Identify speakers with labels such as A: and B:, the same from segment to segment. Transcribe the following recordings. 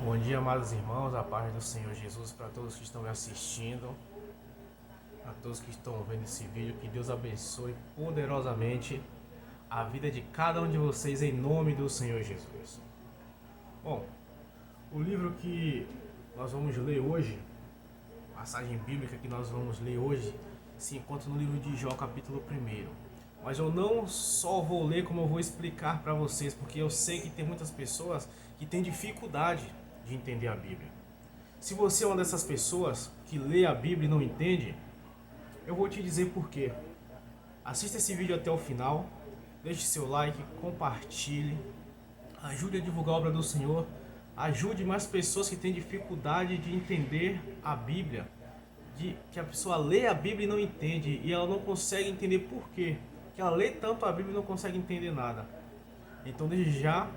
A: Bom dia, amados irmãos, a paz do Senhor Jesus para todos que estão me assistindo, a todos que estão vendo esse vídeo, que Deus abençoe poderosamente a vida de cada um de vocês em nome do Senhor Jesus. Bom, o livro que nós vamos ler hoje, a passagem bíblica que nós vamos ler hoje, se encontra no livro de Jó, capítulo 1. Mas eu não só vou ler, como eu vou explicar para vocês, porque eu sei que tem muitas pessoas que têm dificuldade de entender a Bíblia. Se você é uma dessas pessoas que lê a Bíblia e não entende, eu vou te dizer por quê. Assista esse vídeo até o final, deixe seu like, compartilhe, ajude a divulgar a obra do Senhor, ajude mais pessoas que têm dificuldade de entender a Bíblia, que a pessoa lê a Bíblia e não entende, e ela não consegue entender por quê. Que ela lê tanto a Bíblia e não consegue entender nada. Então desde já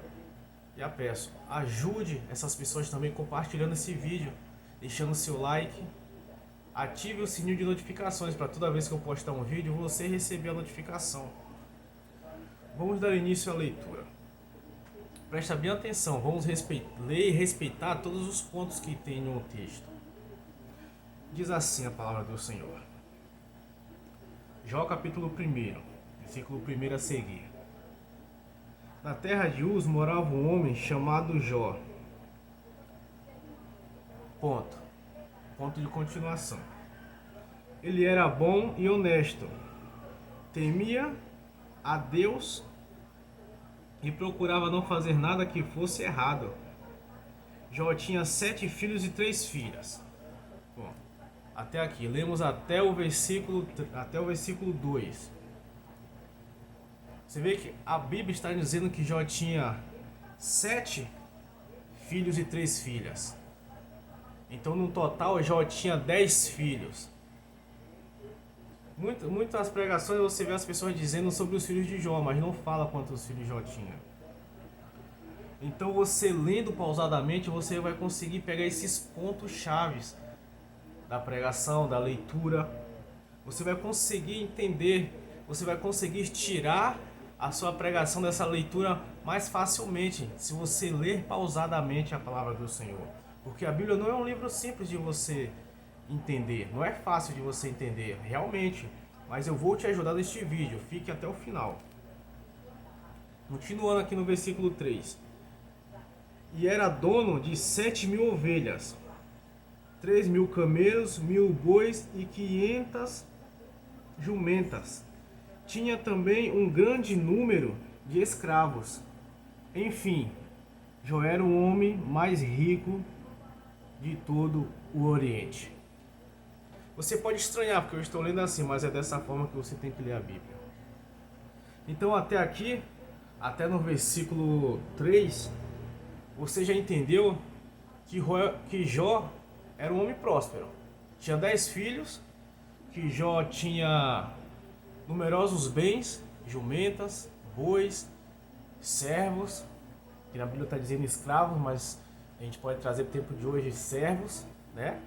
A: peço, ajude essas pessoas também compartilhando esse vídeo, deixando seu like, ative o sininho de notificações para toda vez que eu postar um vídeo você receber a notificação. Vamos dar início à leitura. Presta bem atenção, vamos ler e respeitar todos os pontos que tem no texto. Diz assim a palavra do Senhor. Jó capítulo 1, versículo 1 a seguir. Na terra de Uz morava um homem chamado Jó. Ponto de continuação. Ele era bom e honesto, temia a Deus e procurava não fazer nada que fosse errado. Jó tinha 7 filhos e 3 filhas. Bom, até aqui, lemos até o versículo 2. Você vê que a Bíblia está dizendo que Jó tinha 7 filhos e 3 filhas. Então no total Jó tinha 10 filhos. Muitas pregações você vê as pessoas dizendo sobre os filhos de Jó, mas não fala quantos filhos Jó tinha. Então você lendo pausadamente, você vai conseguir pegar esses pontos chaves da pregação, da leitura. Você vai conseguir entender, você vai conseguir tirar a sua pregação dessa leitura mais facilmente, se você ler pausadamente a palavra do Senhor. Porque a Bíblia não é um livro simples de você entender, não é fácil de você entender, realmente. Mas eu vou te ajudar neste vídeo, fique até o final. Continuando aqui no versículo 3. E era dono de 7.000 ovelhas, 3.000 camelos, 1.000 bois e 500 jumentas. Tinha também um grande número de escravos. Enfim, Jó era o homem mais rico de todo o Oriente. Você pode estranhar porque eu estou lendo assim, mas é dessa forma que você tem que ler a Bíblia. Então até aqui, até no versículo 3, você já entendeu que Jó era um homem próspero. Tinha 10 filhos, que Jó tinha numerosos bens, jumentas, bois, servos, que na Bíblia está dizendo escravos, mas a gente pode trazer para o tempo de hoje servos, né?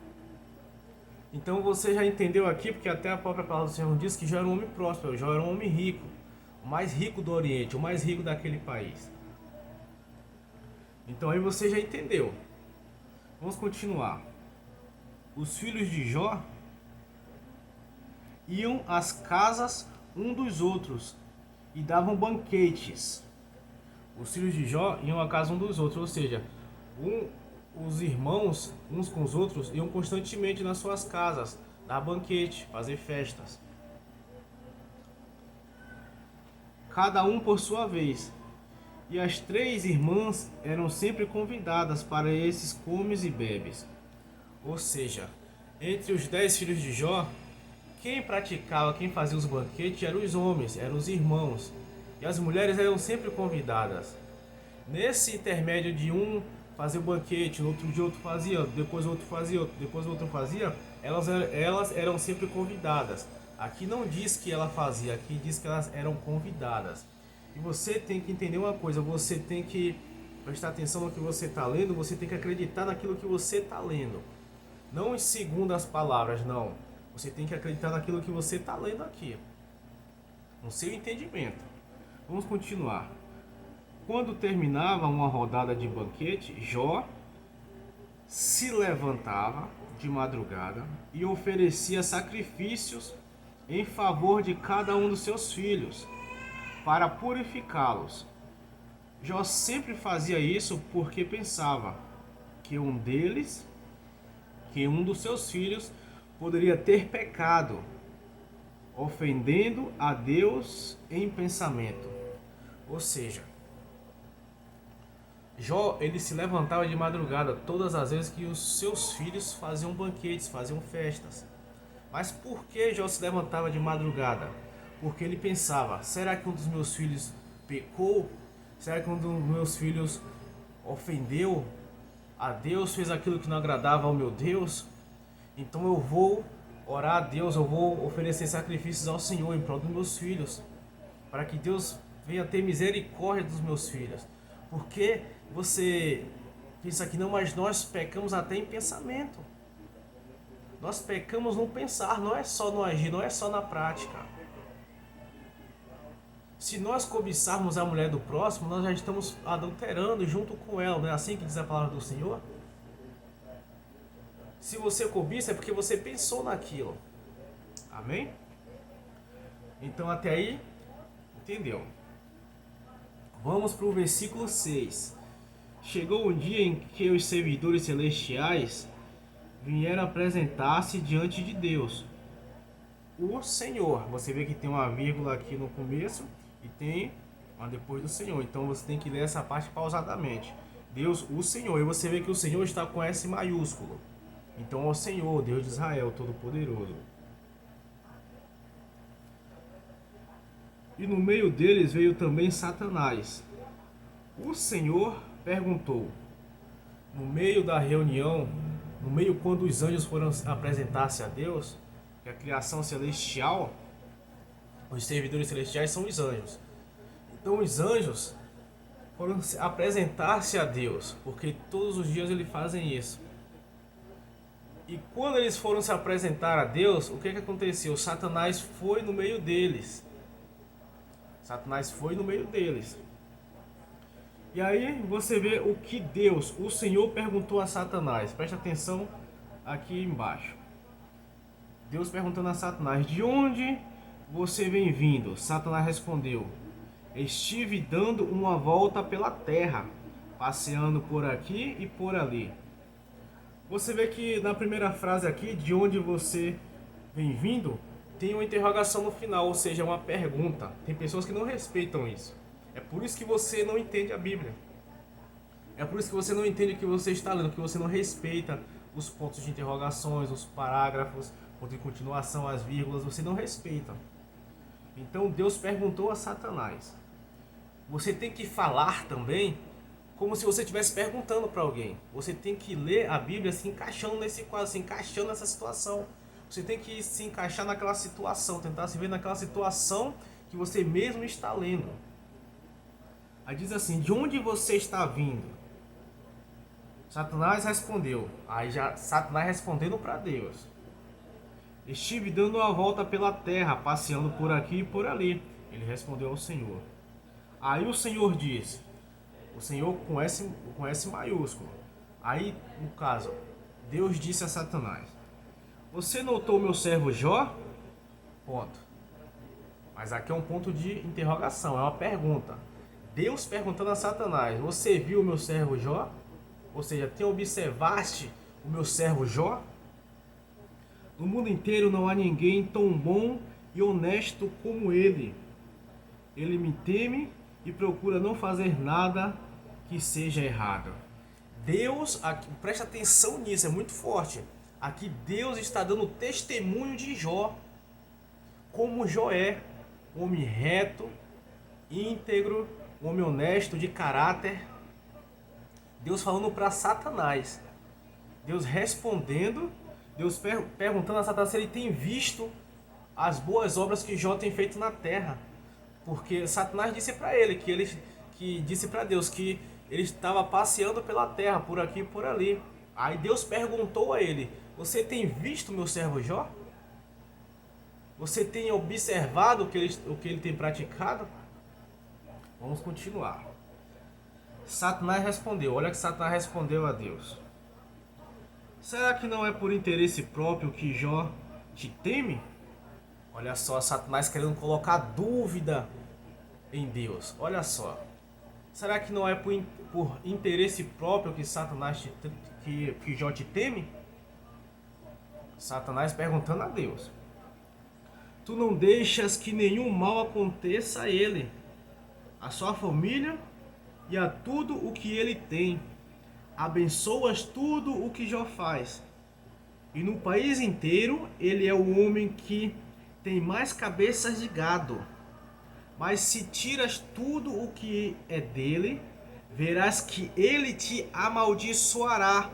A: Então você já entendeu aqui, porque até a própria palavra do Senhor diz que Jó era um homem próspero, Jó era um homem rico, o mais rico do Oriente, o mais rico daquele país. Então aí você já entendeu. Vamos continuar. Os filhos de Jó iam às casas um dos outros e davam banquetes. Os filhos de Jó iam à casa um dos outros, ou seja, os irmãos uns com os outros iam constantemente nas suas casas, dar banquete, fazer festas. Cada um por sua vez. E as 3 irmãs eram sempre convidadas para esses comes e bebes. Ou seja, entre os 10 filhos de Jó, quem praticava, quem fazia os banquetes eram os homens, eram os irmãos. E as mulheres eram sempre convidadas. Nesse intermédio de um fazer o banquete, no outro dia outro fazia, depois o outro fazia, depois o outro fazia, elas eram sempre convidadas. Aqui não diz que ela fazia, aqui diz que elas eram convidadas. E você tem que entender uma coisa, você tem que prestar atenção no que você está lendo, você tem que acreditar naquilo que você está lendo. Não em segundo as palavras, não. Você tem que acreditar naquilo que você está lendo aqui, no seu entendimento. Vamos continuar. Quando terminava uma rodada de banquete, Jó se levantava de madrugada e oferecia sacrifícios em favor de cada um dos seus filhos, para purificá-los. Jó sempre fazia isso porque pensava que um dos seus filhos, poderia ter pecado, ofendendo a Deus em pensamento. Ou seja, Jó, ele se levantava de madrugada todas as vezes que os seus filhos faziam banquetes, faziam festas. Mas por que Jó se levantava de madrugada? Porque ele pensava, será que um dos meus filhos pecou? Será que um dos meus filhos ofendeu a Deus, fez aquilo que não agradava ao meu Deus? Então eu vou orar a Deus, eu vou oferecer sacrifícios ao Senhor em prol dos meus filhos, para que Deus venha ter misericórdia dos meus filhos. Porque você pensa que não, mas nós pecamos até em pensamento. Nós pecamos no pensar, não é só no agir, não é só na prática. Se nós cobiçarmos a mulher do próximo, nós já estamos adulterando junto com ela, não é assim que diz a palavra do Senhor? Se você cobiça é porque você pensou naquilo. Amém? Então até aí, entendeu? Vamos para o versículo 6. Chegou um dia em que os servidores celestiais vieram apresentar-se diante de Deus, o Senhor. Você vê que tem uma vírgula aqui no começo e tem uma depois do Senhor. Então você tem que ler essa parte pausadamente. Deus, o Senhor. E você vê que o Senhor está com S maiúsculo. Então é o Senhor, Deus de Israel, Todo-Poderoso. E no meio deles veio também Satanás. O Senhor perguntou, no meio da reunião, no meio quando os anjos foram apresentar-se a Deus, que a criação celestial, os servidores celestiais são os anjos. Então os anjos foram apresentar-se a Deus, porque todos os dias eles fazem isso. E quando eles foram se apresentar a Deus, o que aconteceu? Satanás foi no meio deles. Satanás foi no meio deles. E aí você vê o que Deus, o Senhor, perguntou a Satanás. Presta atenção aqui embaixo. Deus perguntando a Satanás, de onde você vem vindo? Satanás respondeu, estive dando uma volta pela terra, passeando por aqui e por ali. Você vê que na primeira frase aqui, de onde você vem vindo, tem uma interrogação no final, ou seja, uma pergunta. Tem pessoas que não respeitam isso. É por isso que você não entende a Bíblia. É por isso que você não entende o que você está lendo, que você não respeita os pontos de interrogações, os parágrafos, ponto de continuação, as vírgulas, você não respeita. Então Deus perguntou a Satanás. Você tem que falar também como se você estivesse perguntando para alguém. Você tem que ler a Bíblia se encaixando nesse quadro, se encaixando nessa situação. Você tem que se encaixar naquela situação, tentar se ver naquela situação que você mesmo está lendo. Aí diz assim, de onde você está vindo? Satanás respondeu. Aí já Satanás respondendo para Deus. Estive dando uma volta pela terra, passeando por aqui e por ali. Ele respondeu ao Senhor. Aí o Senhor disse, o Senhor com S maiúsculo. Aí, no caso, Deus disse a Satanás, você notou meu servo Jó? Ponto. Mas aqui é um ponto de interrogação, é uma pergunta. Deus perguntando a Satanás, você viu o meu servo Jó? Ou seja, observaste o meu servo Jó? No mundo inteiro não há ninguém tão bom e honesto como ele. Ele me teme e procura não fazer nada que seja errado. Deus, aqui, presta atenção nisso, é muito forte. Aqui Deus está dando testemunho de Jó. Como Jó é um homem reto, íntegro, um homem honesto, de caráter. Deus falando para Satanás. Deus respondendo, Deus perguntando a Satanás se ele tem visto as boas obras que Jó tem feito na terra. Porque Satanás disse para ele, que disse para Deus que ele estava passeando pela terra, por aqui e por ali. Aí Deus perguntou a ele, você tem visto meu servo Jó? Você tem observado o que ele tem praticado? Vamos continuar. Satanás respondeu, olha que Satanás respondeu a Deus. Será que não é por interesse próprio que Jó te teme? Olha só, Satanás querendo colocar dúvida em Deus. Olha só. Será que não é por interesse próprio que que Jó te teme? Satanás perguntando a Deus. Tu não deixas que nenhum mal aconteça a ele, a sua família e a tudo o que ele tem. Abençoas tudo o que Jó faz. E no país inteiro ele é o homem que tem mais cabeças de gado. Mas se tiras tudo o que é dele, verás que ele te amaldiçoará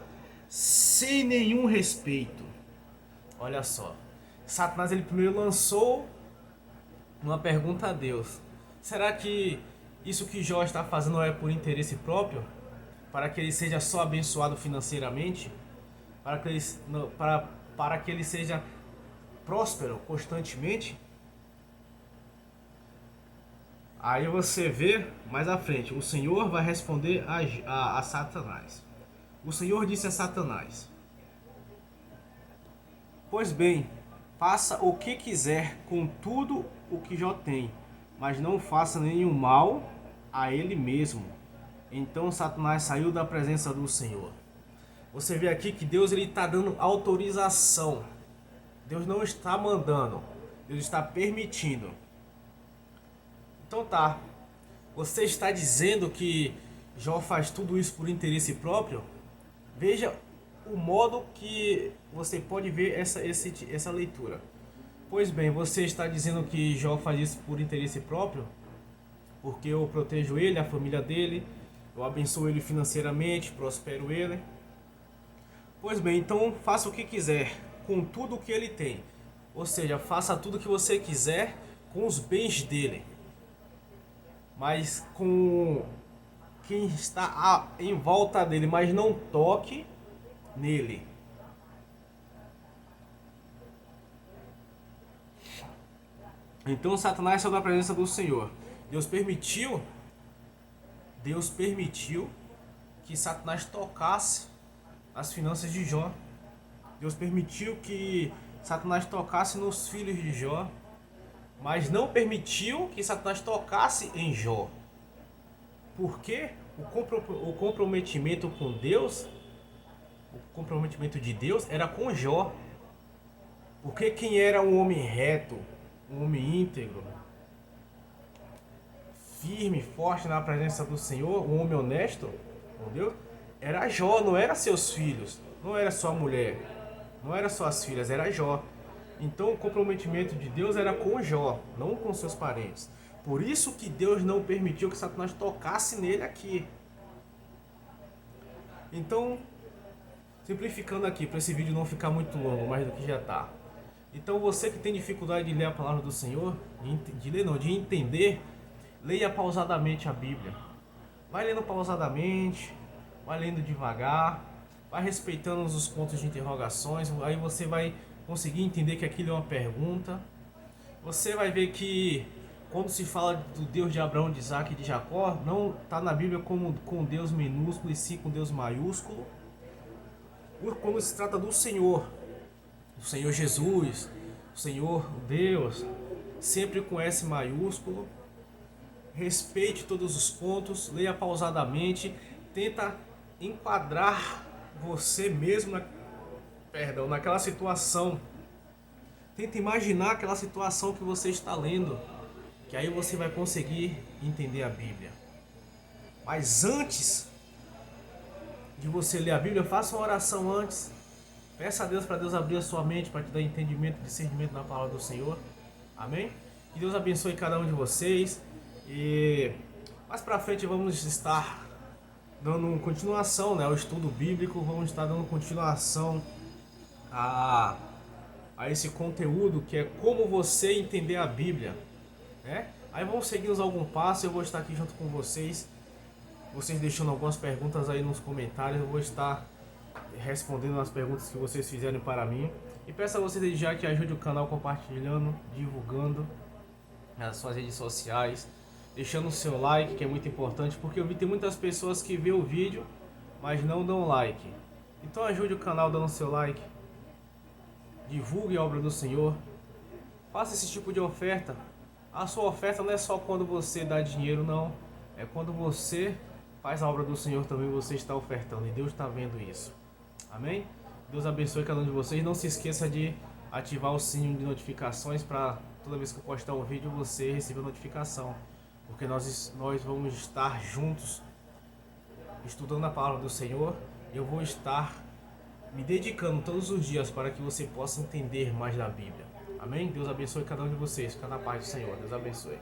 A: sem nenhum respeito. Olha só, Satanás ele primeiro lançou uma pergunta a Deus. Será que isso que Jó está fazendo é por interesse próprio? Para que ele seja só abençoado financeiramente? Para que ele seja próspero constantemente? Aí você vê mais à frente, o Senhor vai responder a Satanás. O Senhor disse a Satanás: Pois bem, faça o que quiser com tudo o que Jó tem, mas não faça nenhum mal a ele mesmo. Então Satanás saiu da presença do Senhor. Você vê aqui que Deus está dando autorização. Deus não está mandando, Deus está permitindo. Então tá, você está dizendo que Jó faz tudo isso por interesse próprio? Veja o modo que você pode ver essa leitura. Pois bem, você está dizendo que Jó faz isso por interesse próprio? Porque eu protejo ele, a família dele, eu abençoo ele financeiramente, prospero ele. Pois bem, então faça o que quiser com tudo o que ele tem. Ou seja, faça tudo o que você quiser com os bens dele. Mas com quem está em volta dele, mas não toque nele. Então Satanás saiu da presença do Senhor. Deus permitiu que Satanás tocasse as finanças de Jó. Deus permitiu que Satanás tocasse nos filhos de Jó, mas não permitiu que Satanás tocasse em Jó. Porque o comprometimento com Deus, o comprometimento de Deus era com Jó. Porque quem era um homem reto, um homem íntegro, firme, forte na presença do Senhor, um homem honesto com Deus, era Jó, não era seus filhos, não era sua mulher, não era suas filhas, era Jó. Então o comprometimento de Deus era com Jó, não com seus parentes. Por isso que Deus não permitiu que Satanás tocasse nele aqui. Então, simplificando aqui, para esse vídeo não ficar muito longo, mais do que já está. Então você que tem dificuldade de ler a palavra do Senhor, de entender, leia pausadamente a Bíblia. Vai lendo pausadamente, vai lendo devagar, vai respeitando os pontos de interrogações, aí você vai conseguir entender que aquilo é uma pergunta. Você vai ver que quando se fala do Deus de Abraão, de Isaac e de Jacó, não está na Bíblia como com Deus minúsculo e sim com Deus maiúsculo. Quando se trata do Senhor Jesus, o Senhor Deus, sempre com S maiúsculo. Respeite todos os pontos, leia pausadamente, tenta enquadrar você mesmo naquela situação. Tenta imaginar aquela situação que você está lendo, que aí você vai conseguir entender a Bíblia. Mas antes de você ler a Bíblia, faça uma oração antes. Peça a Deus para Deus abrir a sua mente, para te dar entendimento, discernimento na palavra do Senhor. Amém? Que Deus abençoe cada um de vocês. E mais para frente vamos estar dando continuação, ao estudo bíblico. Vamos estar dando continuação a esse conteúdo que é como você entender a Bíblia, né? Aí vamos seguir algum passo. Eu vou estar aqui junto com vocês deixando algumas perguntas aí nos comentários. Eu vou estar respondendo as perguntas que vocês fizerem para mim. E peço a vocês já que ajude o canal compartilhando, divulgando nas suas redes sociais, deixando o seu like, que é muito importante, porque eu vi tem muitas pessoas que vê o vídeo, mas não dão like. Então ajude o canal dando seu like, divulgue a obra do Senhor, faça esse tipo de oferta. A sua oferta não é só quando você dá dinheiro, não. É quando você faz a obra do Senhor também, você está ofertando. E Deus está vendo isso. Amém? Deus abençoe cada um de vocês. Não se esqueça de ativar o sininho de notificações para toda vez que eu postar um vídeo você receber a notificação. Porque nós vamos estar juntos estudando a palavra do Senhor. Eu vou estar me dedicando todos os dias para que você possa entender mais da Bíblia. Amém? Deus abençoe cada um de vocês. Fica na paz do Senhor. Deus abençoe.